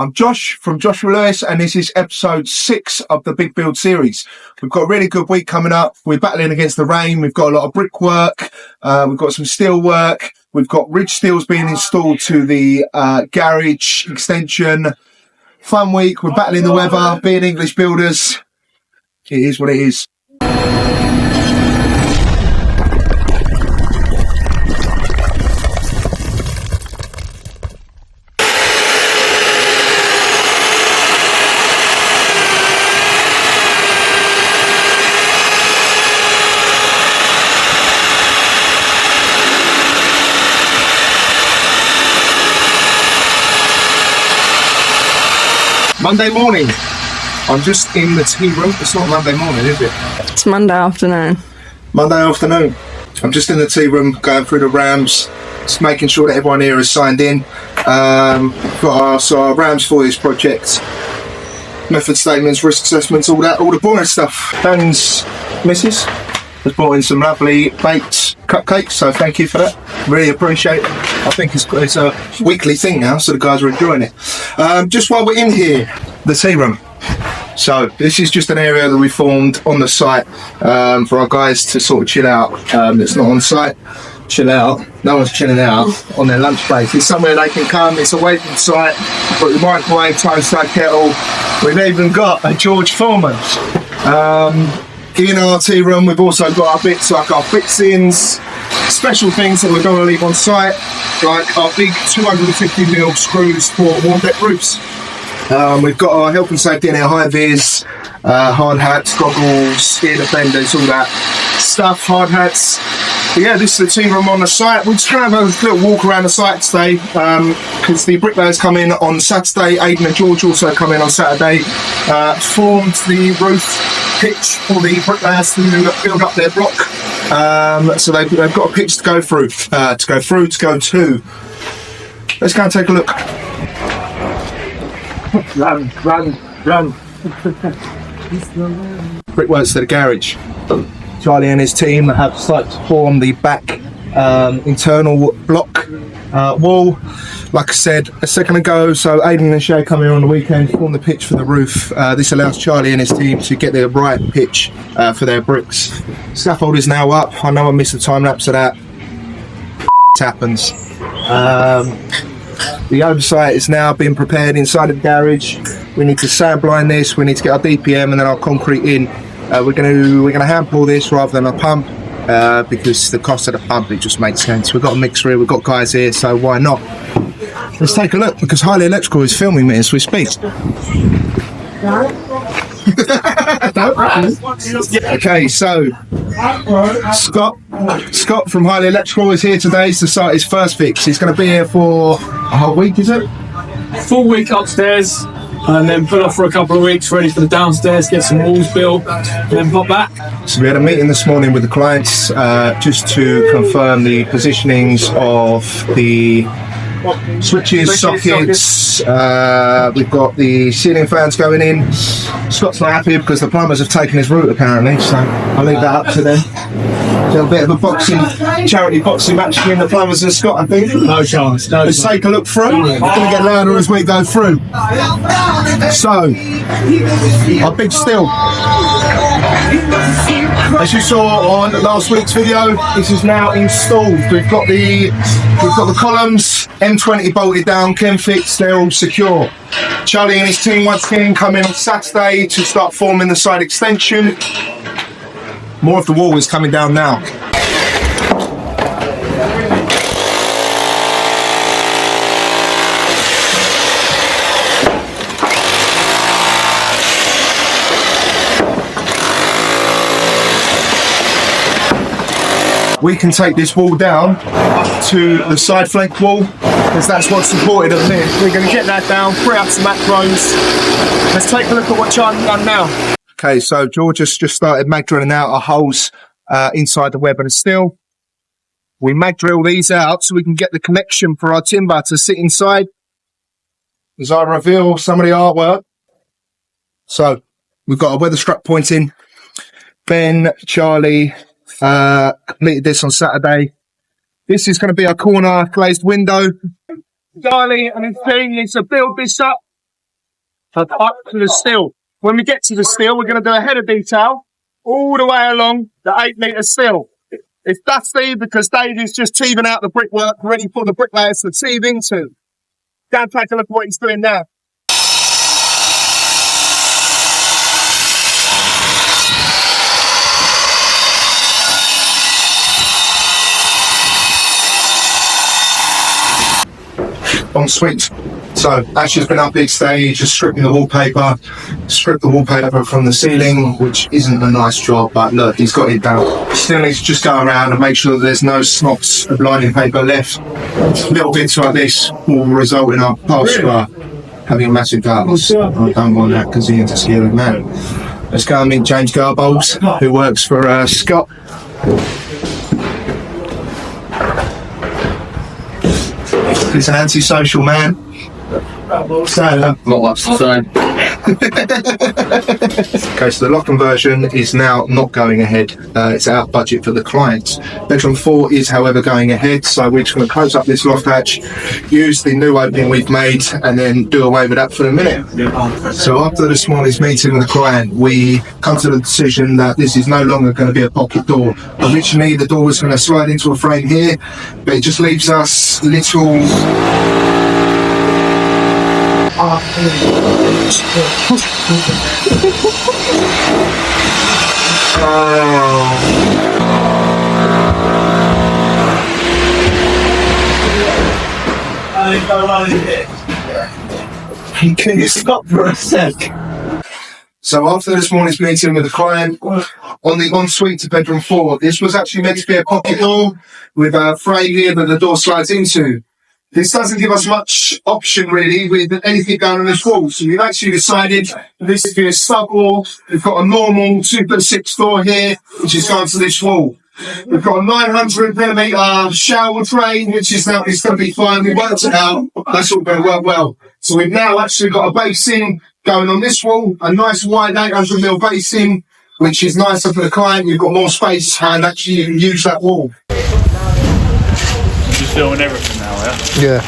I'm Josh from Joshua Lewis, and this is episode 6 of the Big Build series. We've got a really good week coming up. We're battling against the rain. We've got a lot of brickwork. We've got some steel work. We've got ridge steels being installed to the garage extension. Fun week. We're battling the weather, being English builders. It is what it is. Monday morning. I'm just in the tea room. It's not Monday morning, is it? It's Monday afternoon. Monday afternoon. I'm just in the tea room going through the RAMs, just making sure that everyone here is signed in. Got our RAMs for this project, method statements, risk assessments, all the boring stuff. Dan's missus has brought in some lovely baked cupcakes, so thank you for that. Really appreciate it. I think it's a weekly thing now, so the guys are enjoying it. Just while we're in here, the tea room. So this is just an area that we formed on the site for our guys to sort of chill out. It's not on site. Chill out. No one's chilling out on their lunch break. It's somewhere they can come. It's away from site. Got the microwave, toaster, kettle. We've even got a George Foreman. In our tea room, we've also got our bits like our fixings, special things that we're going to leave on site, like our big 250mm screws for warm deck roofs. We've got our health and safety and our high vis, hard hats, goggles, ear defenders, all that stuff, hard hats. But yeah, this is the tea room on the site. We're just going to have a little walk around the site today because the bricklayers come in on Saturday. Aidan and George also come in on Saturday. Formed the roof pitch for the bricklayers to build up their block. So they've got a pitch to go through, to go to. Let's go and take a look. Run. Brickworks to the garage. Charlie and his team have started to form the back internal block wall. Like I said a second ago, so Aidan and Shay come here on the weekend, form the pitch for the roof. This allows Charlie and his team to get the right pitch for their bricks. Scaffold is now up. I know I missed the time lapse of that. It happens. The oversight is now being prepared inside of the garage. We need to sand blind this. We need to get our DPM and then our concrete in. We're gonna hand pour this rather than a pump because the cost of the pump, it just makes sense. We've got a mixer here, we've got guys here, so why not? Let's take a look because Highly Electrical is filming me as we speak. Okay, so Scott from Highly Electrical is here today to start his first fix. He's going to be here for a whole week, is it? Full week upstairs, and then put off for a couple of weeks, ready for the downstairs, get some walls built, and then pop back. So we had a meeting this morning with the clients just to confirm the positionings of the switches, sockets. We've got the ceiling fans going in. Scott's not happy because the plumbers have taken his route apparently, so I'll leave that up to them. A bit of a charity boxing match between the plumbers and Scott, I think. No chance. Let's take a look through. It's going to get louder as we go through. So, our big steel. As you saw on last week's video, this is now installed. We've got the columns, M20 bolted down, chem fixed, they're all secure. Charlie and his team once again come in on Saturday to start forming the side extension. More of the wall is coming down now. We can take this wall down to the side flank wall because that's what's supported at here. We're going to get that down, free up some macros. Let's take a look at what Charlie's done now. Okay, so George has just started mag drilling out our holes inside the web and steel. We mag drill these out so we can get the connection for our timber to sit inside. As I reveal some of the artwork. So we've got a weather strap pointing. Ben, Charlie completed this on Saturday. This is going to be our corner glazed window. Charlie and his team need to build this up up to the steel. When we get to the steel, we're going to do a header detail all the way along the 8-metre steel. It's dusty because Dave is just teething out the brickwork ready for the bricklayers to teeth into. Go and take a look at what he's doing now. En suite. So Ash has been up big stage, just stripping the wallpaper, stripped the wallpaper from the ceiling, which isn't a nice job, but look, he's got it down. Still needs to just go around and make sure that there's no snops of lining paper left. Little bits like this will result in our plasterer having a massive darkness. I don't want that because he's a scary man. Let's go and meet James Garbold, who works for Scott. He's an antisocial man. So, Not much to say. okay, so the lock conversion is now not going ahead. It's out of budget for the client. Bedroom 4 is, however, going ahead. So we're just going to close up this loft hatch, use the new opening we've made, and then do away with that for a minute. So after this morning's meeting with the client, we come to the decision that this is no longer going to be a pocket door. Originally, the door was going to slide into a frame here, but it just leaves us little... Can you stop for a sec? So after this morning's meeting with the client, on the ensuite to bedroom 4, this was actually meant to be a pocket door with a frame here that the door slides into. This doesn't give us much option really with anything going on this wall. So we've actually decided this is a stub wall. We've got a normal 2x6 door here, which is going to this wall. We've got a 900mm shower tray, which is now it's going to be fine. We worked it out. That's all going to work well. So we've now actually got a basin going on this wall, a nice wide 800mm basin, which is nicer for the client. You've got more space and actually you can use that wall. Just filming everything now, yeah? Yeah.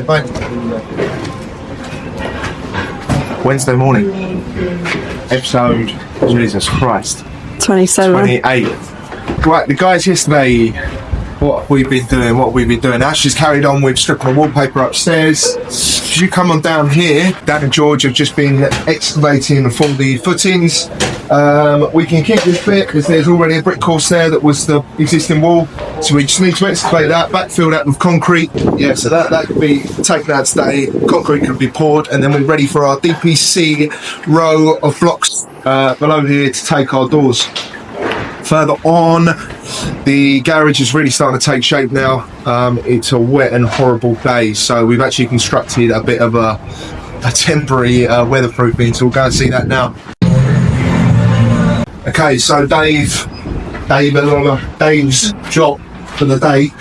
mate. Bye. Wednesday morning. Episode, Jesus Christ, 27. 28. Right, the guys yesterday, what we've been doing. Ash has carried on with stripping the wallpaper upstairs. As you come on down here, Dan and George have just been excavating for the footings. We can keep this bit because there's already a brick course there that was the existing wall. So we just need to excavate that, backfill that with concrete. Yeah, so that could be taken out today. Concrete could be poured, and then we're ready for our DPC row of blocks below here to take our doors. Further on, the garage is really starting to take shape now. It's a wet and horrible day, so we've actually constructed a bit of a temporary weatherproofing, so we'll go and see that now. Okay, so Dave's job for the day.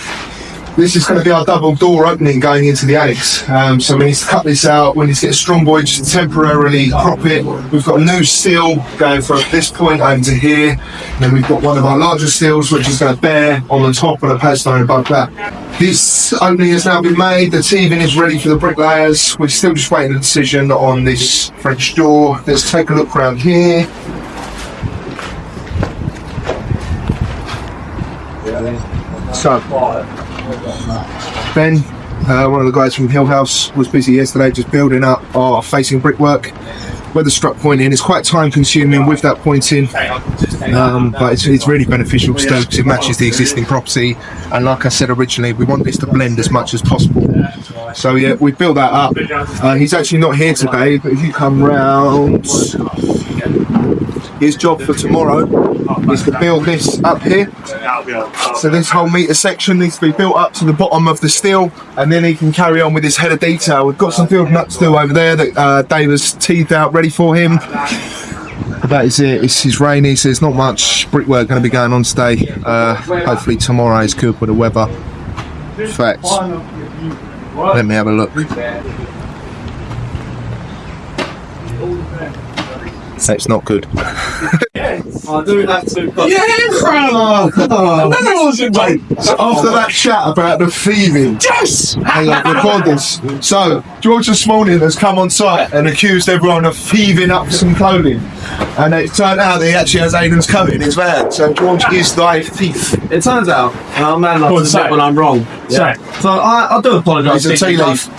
This is going to be our double door opening going into the annex. So we need to cut this out. We need to get a strong boy just to temporarily prop it. We've got a new steel going from this point over to here. And then we've got one of our larger steels which is going to bear on the top and a pad stone above that. This opening has now been made. The teething is ready for the bricklayers. We're still just waiting a decision on this French door. Let's take a look around here. So, Ben, one of the guys from Hillhouse, was busy yesterday just building up our facing brickwork where the struck pointing. It's quite time consuming with that pointing, but it's really beneficial still because it matches the existing property, and like I said originally, we want this to blend as much as possible. So yeah, we built that up. He's actually not here today, but if you come round, his job for tomorrow is to build this up here. So this whole metre section needs to be built up to the bottom of the steel, and then he can carry on with his head of detail. We've got some field nuts still over there that Dave has teethed out ready for him. That is it. It's rainy, so there's not much brickwork going to be going on today. Hopefully tomorrow is good with the weather. In fact, let me have a look. It's not good. I'll do that too. So after that chat about the thieving, Yes! hang on, record this. So George this morning has come on site and accused everyone of thieving up some clothing, and it turned out that he actually has Aidan's coat in his van. So George is thy thief. It turns out I'm man enough to admit when I'm wrong. Yeah. So I do apologise. He's a tea leaf.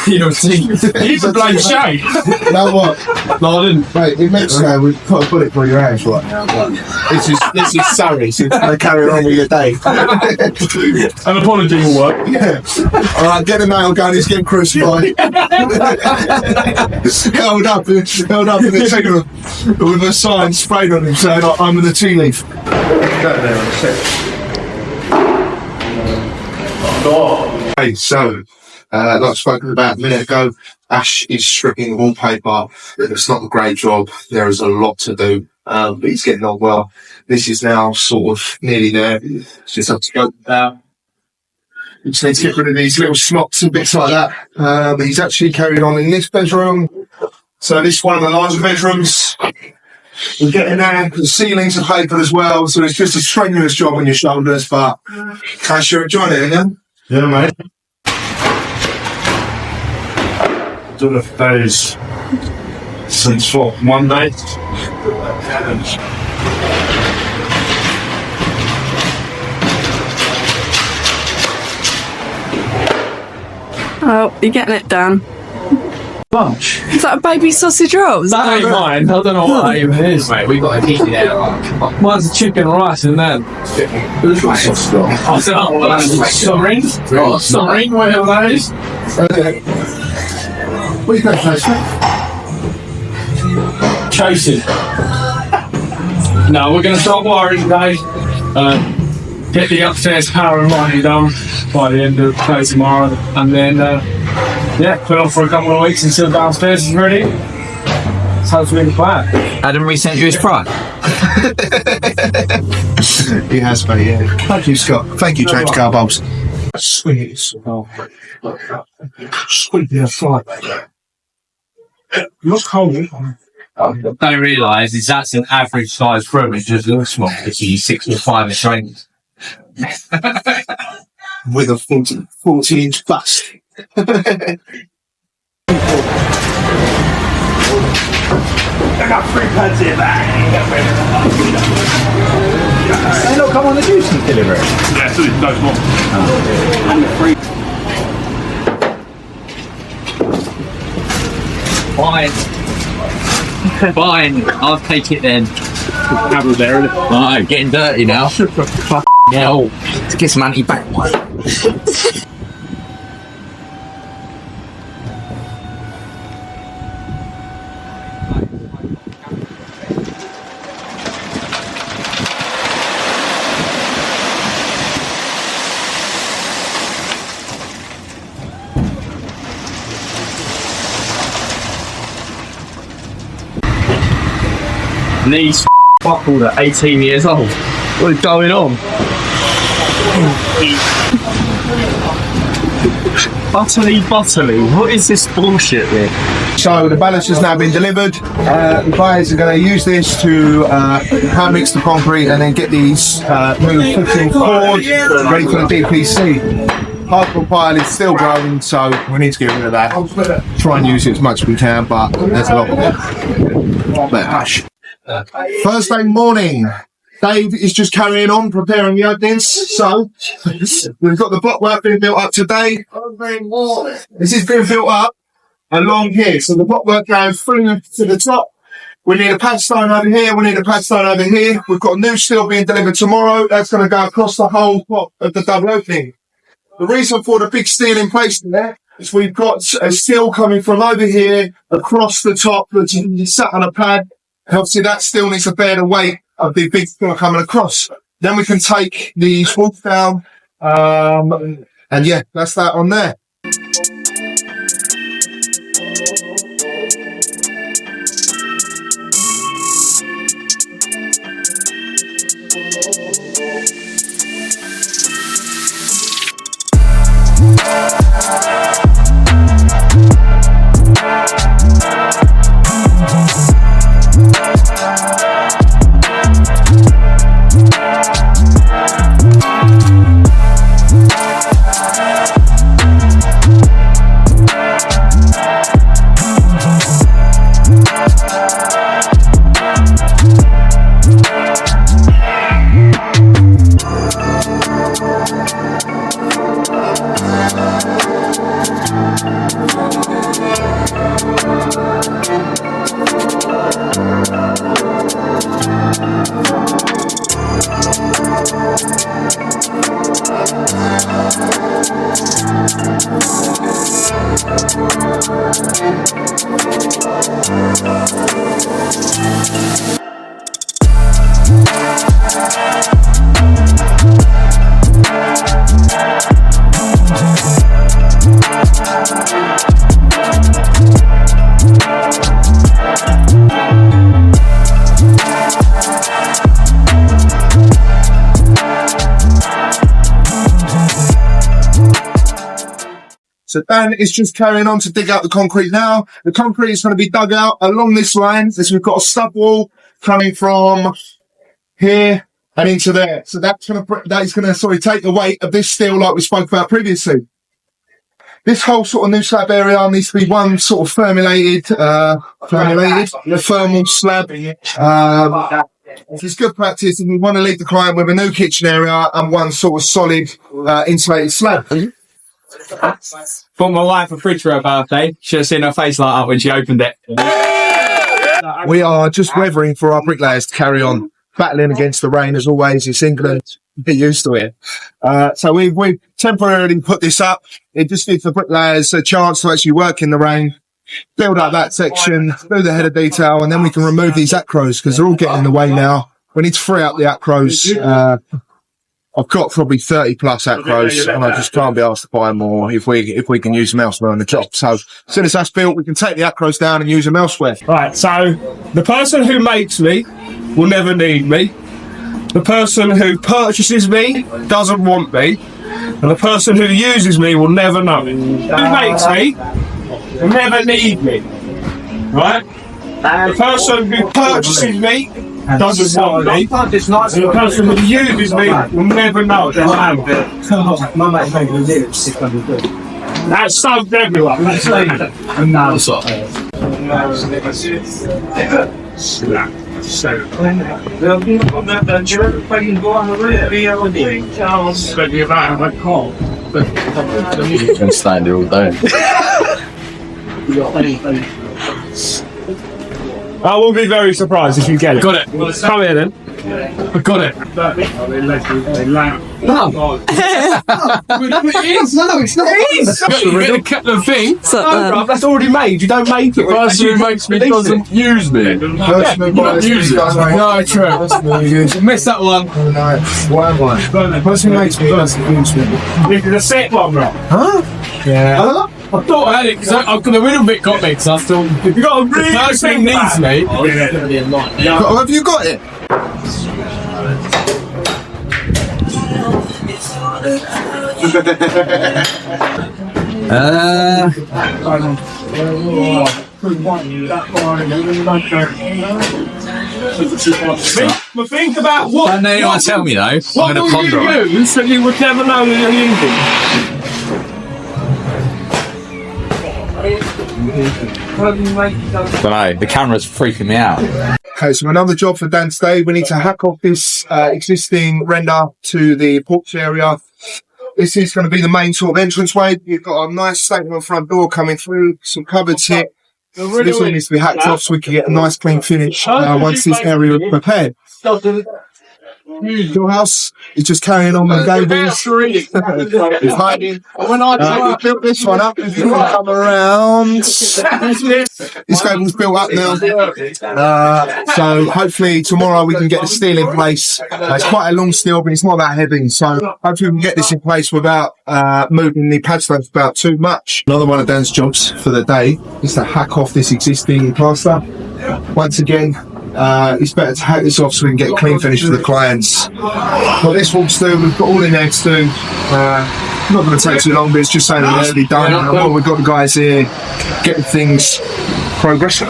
You're a tea. He's a blame shade. You know what? No, I didn't. Mate, in Mexico we've put a bullet through your hands right now. This is sorry, so carry on with your day. An apology will work. Yeah. Alright, get a nail gun, he's getting crucified. held up in the signal with a sign sprayed on him saying, I'm in the tea leaf. Okay, so like I've spoken about a minute ago, Ash is stripping wallpaper. It's not a great job. There is a lot to do, but he's getting on well. This is now sort of nearly there. It's just have to go down. You just need to get rid of these little smots and bits like that. But he's actually carried on in this bedroom. So this is one of the larger bedrooms. We're getting there. The ceilings are papered as well, so it's just a strenuous job on your shoulders, but Ash, you're enjoying it, yeah? Yeah, mate. Done it for days since what, Monday? Oh, you're getting it done. Bunch. Is that a baby sausage roll? That ain't mine. I don't know what that even is. Mate, we got a heated there. Mine's a chicken and rice in there. Oh, sorry. Sorry, whatever that is. What are you going to say? Chasing. No, we're going to start wiring today. Get the upstairs power and lighting done by the end of the day tomorrow, and then put off for a couple of weeks until downstairs is ready. That's hopefully the plan. Adam resent you his pride. He has, mate, yeah. Thank you, Scott. Thank you, James Carbulbs. Sweet. Sweet, yeah, fly. Look cold. What I don't realise is that's an average size room. It just looks small. It's 6 or 5 inch range. With a 40-inch bust. I got 3 pads here back. They not come on the juice and deliver it? Yeah, so no more. Fine, I'll take it then. Cameras there, isn't it? Right, getting dirty now. Hell, to get some anti-back. Knees buckled at 18 years old. What is going on? Butterly. What is this bullshit here? So the ballast has now been delivered. The guys are going to use this to hand mix the concrete and then get these new footing forward ready for the DPC. Hardcore pile is still growing, so we need to get rid of that. Try and use it as much as we can, but there's a lot of it. But hush. Thursday morning. Dave is just carrying on preparing the openings. So we've got the blockwork being built up today. This is being built up along here. So the blockwork goes through to the top. We need a pad stone over here. We need a pad stone over here. We've got new steel being delivered tomorrow. That's going to go across the whole top of the double opening. The reason for the big steel in place there is we've got a steel coming from over here across the top that's sat on a pad. Obviously that steel needs to bear the weight of the big steel coming across. Then we can take the walls down, and yeah, that's that on there. So Dan is just carrying on to dig out the concrete now. The concrete is going to be dug out along this line. We've got a stub wall coming from here and into there. So that is going to take the weight of this steel like we spoke about previously. This whole sort of new slab area needs to be one sort of thermal slab. It's good practice, and we want to leave the client with a new kitchen area and one sort of solid insulated slab. Bought my wife a fridge for her birthday. Should have seen her face light up when she opened it. We are just weathering for our bricklayers to carry on, battling against the rain as always. It's England, get used to it. So we've temporarily put this up. It just gives the bricklayers a chance to actually work in the rain, build up that section, do the header detail, and then we can remove these acros because they're all getting in the way now. We need to free up the acros. I've got probably 30 plus acros, and I just can't be asked to buy more if we can use them elsewhere on the job. So as soon as that's built, we can take the acros down and use them elsewhere. Right, so the person who makes me will never need me. The person who purchases me doesn't want me. And the person who uses me will never know it. Who makes me will never need me. Right? The person who purchases me doesn't want me. And the person who uses me will never know it. That's soaked everywhere. Let's leave it. And now it's up. You can stand there all day. I will be very surprised if you get it. Got it. Come here then. I got it. No, it's not. You're going to cut the thing. So, That's already made. You don't make it. The person who makes me doesn't use me. Use it. No, true. You missed that one. The person who makes me doesn't use me. This is a set one, right? Yeah. I thought I had it because I've got a little bit got me because I still. If you got a really The person who needs me. Have you got it? Think about what. Don't know anyone tell me though. I'm What going to will ponder on it. you use that you would never know that you're using? Don't know. The camera's freaking me out. Okay, so another job for Dan today. We need to hack off this existing render to the porch area. This is going to be the main sort of entranceway. You've got a nice statement front door coming through, some cupboards here. So this one needs to be hacked off so we can get a nice clean finish once this area is prepared. Hillhouse is just carrying on the gables. It's hiding. We built this one up. If you can come around, this gable's built up now. So hopefully tomorrow we can get the steel in place. It's quite a long steel, but it's not that heavy. So hopefully we can get this in place without moving the pad slabs about too much. Another one of Dan's jobs for the day is to hack off this existing plaster. Once again, it's better to hack this off so we can get a clean finish for the clients. What this walks through, we've got all in there to do. Not going to take too long, but it's just saying it needs to be done. And while we've got the guys here getting things progressing.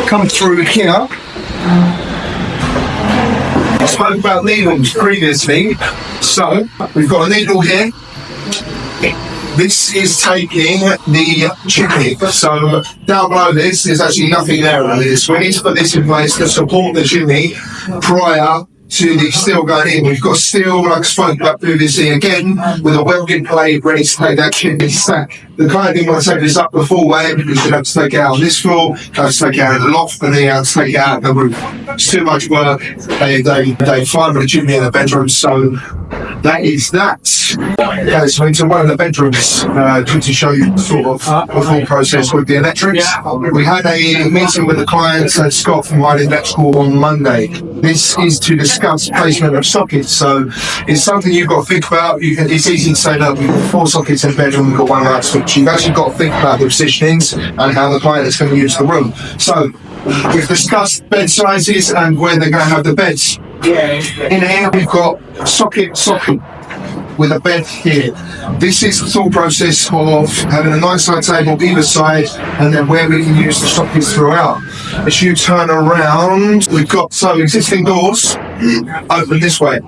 Come through here. I spoke about needles previously. So, we've got a needle here. This is taking the chimney. So down below this, there's actually nothing there on this. We need to put this in place to support the chimney prior to the steel going in. We've got steel, like I spoke about previously, again, with a welding plate ready to take that chimney stack. The client didn't want to take this up the full way because they'd have to take it out on this floor, have to take it out of the loft, and then have to take it out of the roof. It's too much work. They find the chimney in the bedroom, so that is that. Yeah, so into one of the bedrooms to show you sort of the full process with the electrics. We had a meeting with the clients and Scott from White Electrical on Monday. This is to discuss placement of sockets, so it's something you've got to think about. It's easy to say that we've got 4 sockets in the bedroom, we've got 1 light switch. You've actually got to think about the positionings and how the client is going to use the room. So we've discussed bed sizes and where they're going to have the beds. In here we've got socket with a bed here. This is the thought process of having a nice side table either side and then where we can use the sockets throughout. As you turn around, we've got some existing doors open this way.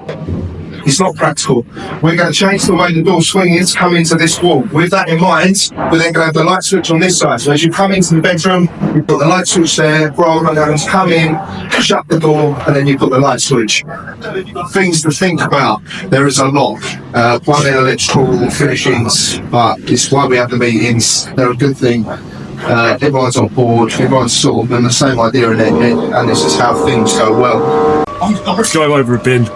It's not practical. We're going to change the way the door swings to come into this wall. With that in mind, we're then going to have the light switch on this side. So as you come into the bedroom, you've got the light switch there, rather than come in, shut the door, and then you put the light switch. Things to think about. There is a lot. Plumbing, electrical, finishings, but it's why we have the meetings. They're a good thing. Everyone's on board, everyone's sort of in the same idea in their head, and this is how things go well. Go over a bin.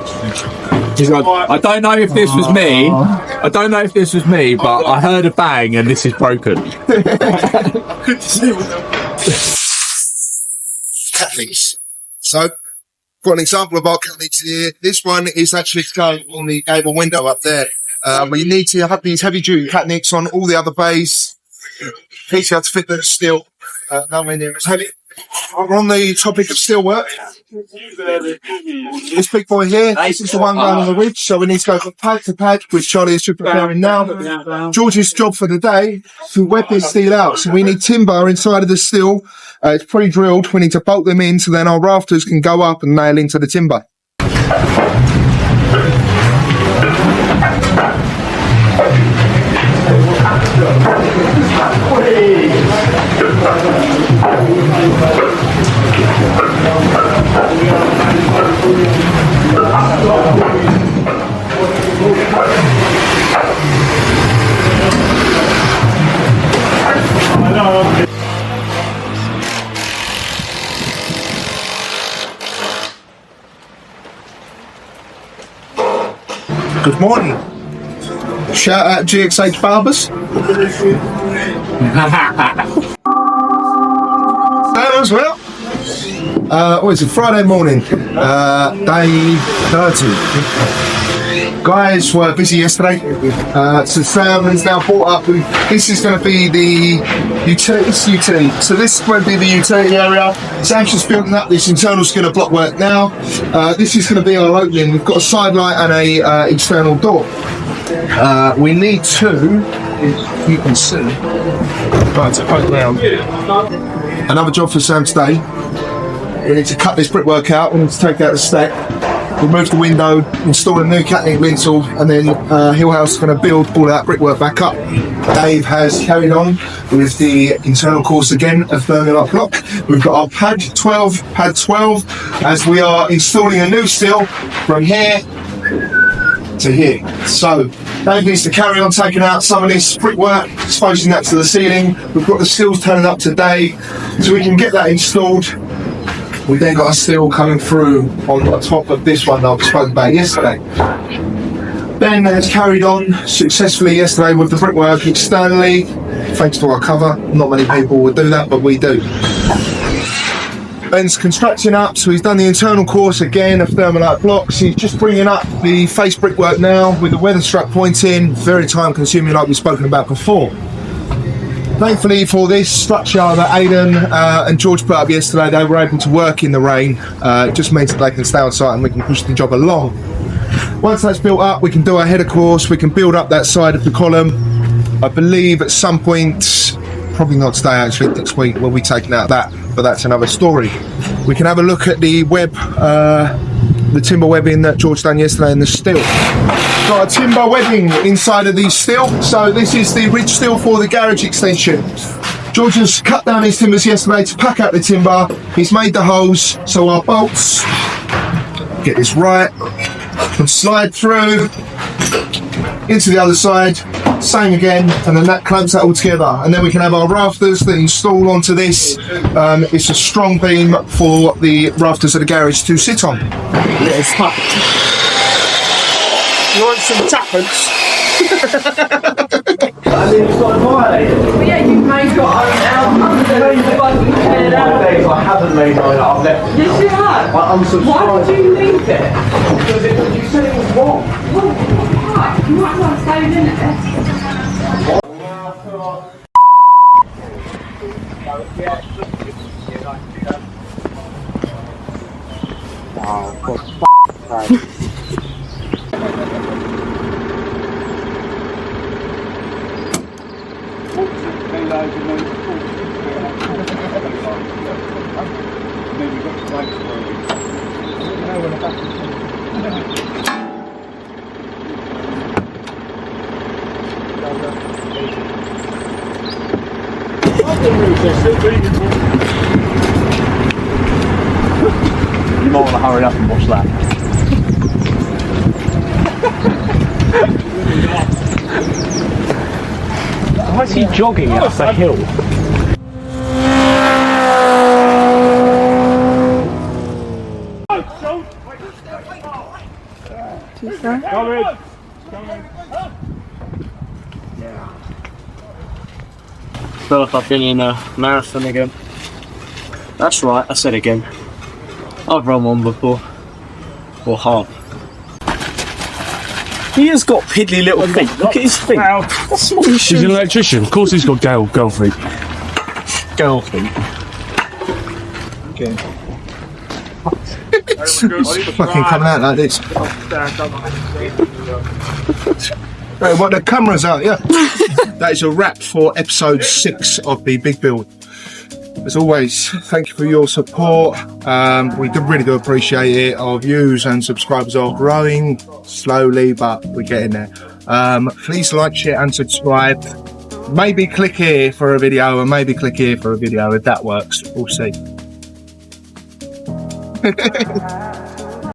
I don't know if this was me. I don't know if this was me, but I heard a bang and this is broken. Cat leaks. So, got an example of our cat leaks here. This one is actually going on the gable window up there. We need to have these heavy duty cat nicks on all the other bays. Each have to fit the steel. Nowhere near as heavy. We're on the topic of steel work. This big boy here, this is the one going on the ridge, so we need to go from pad to pad, which Charlie is just preparing now. George's job for the day to web this steel out. So we need timber inside of the steel. It's pre-drilled. We need to bolt them in so then our rafters can go up and nail into the timber. Good morning. Shout out GXH Barbers. As well. It's a Friday morning, day 30. Guys were busy yesterday, so Sam has now brought up. This is going to be the utility. So this is going to be the utility area. Sam's just building up this internal skinner block work now. This is going to be our opening. We've got a side light and a external door. We need to, you can see, right, to poke round. Another job for Sam today. We need to cut this brickwork out. We need to take out the stack, remove the window, install a new catting lintel, and then Hillhouse is going to build all that brickwork back up. Dave has carried on with the internal course again of thermolite block. We've got our pad 12, as we are installing a new steel from here to here. So Dave needs to carry on taking out some of this brickwork, exposing that to the ceiling. We've got the steels turning up today, so we can get that installed. We then got a steel coming through on the top of this one that I spoke about yesterday. Ben has carried on successfully yesterday with the brickwork externally, thanks to our cover. Not many people would do that, but we do. Ben's constructing up, so he's done the internal course again of thermolite blocks. He's just bringing up the face brickwork now with the weather struck point in. Very time consuming, like we've spoken about before. Thankfully for this structure that Aidan and George put up yesterday, they were able to work in the rain. It just means that they can stay on site and we can push the job along. Once that's built up, we can do our header course, we can build up that side of the column. I believe at some point, probably not today actually, next week we'll be taking out that, but that's another story. We can have a look at the web, the timber webbing that George done yesterday in the steel. Got a timber webbing inside of the steel, so this is the ridge steel for the garage extension. George has cut down his timbers yesterday to pack out the timber. He's made the holes, so our bolts, get this right, can slide through into the other side, same again, and then that clamps that all together, and then we can have our rafters that install onto this. It's a strong beam for the rafters of the garage to sit on. Let's tap. You want some tappers? Well, yeah, you've made your own album. I haven't made mine. I've left. Yes, you have. I'm subscribed. Why did you leave it? Because you said it was wrong. Well, why? You might as well stay in it. You might want to hurry up and watch that. Why is he jogging up the hill? I feel like I've been in a marathon again. That's right, I said again. I've run one before. Or half. He has got piddly little feet. Look at his feet. That's small He's shoes. an electrician. Of course he's got girl feet. Girl feet. Okay. It's fucking coming out like this. Right, what, the camera's out, yeah. That is a wrap for episode 6 of the Big Build. As always, thank you for your support. We really do appreciate it. Our views and subscribers are growing slowly, but we're getting there. Please like, share and subscribe. Maybe click here for a video and maybe click here for a video if that works. We'll see. Bye.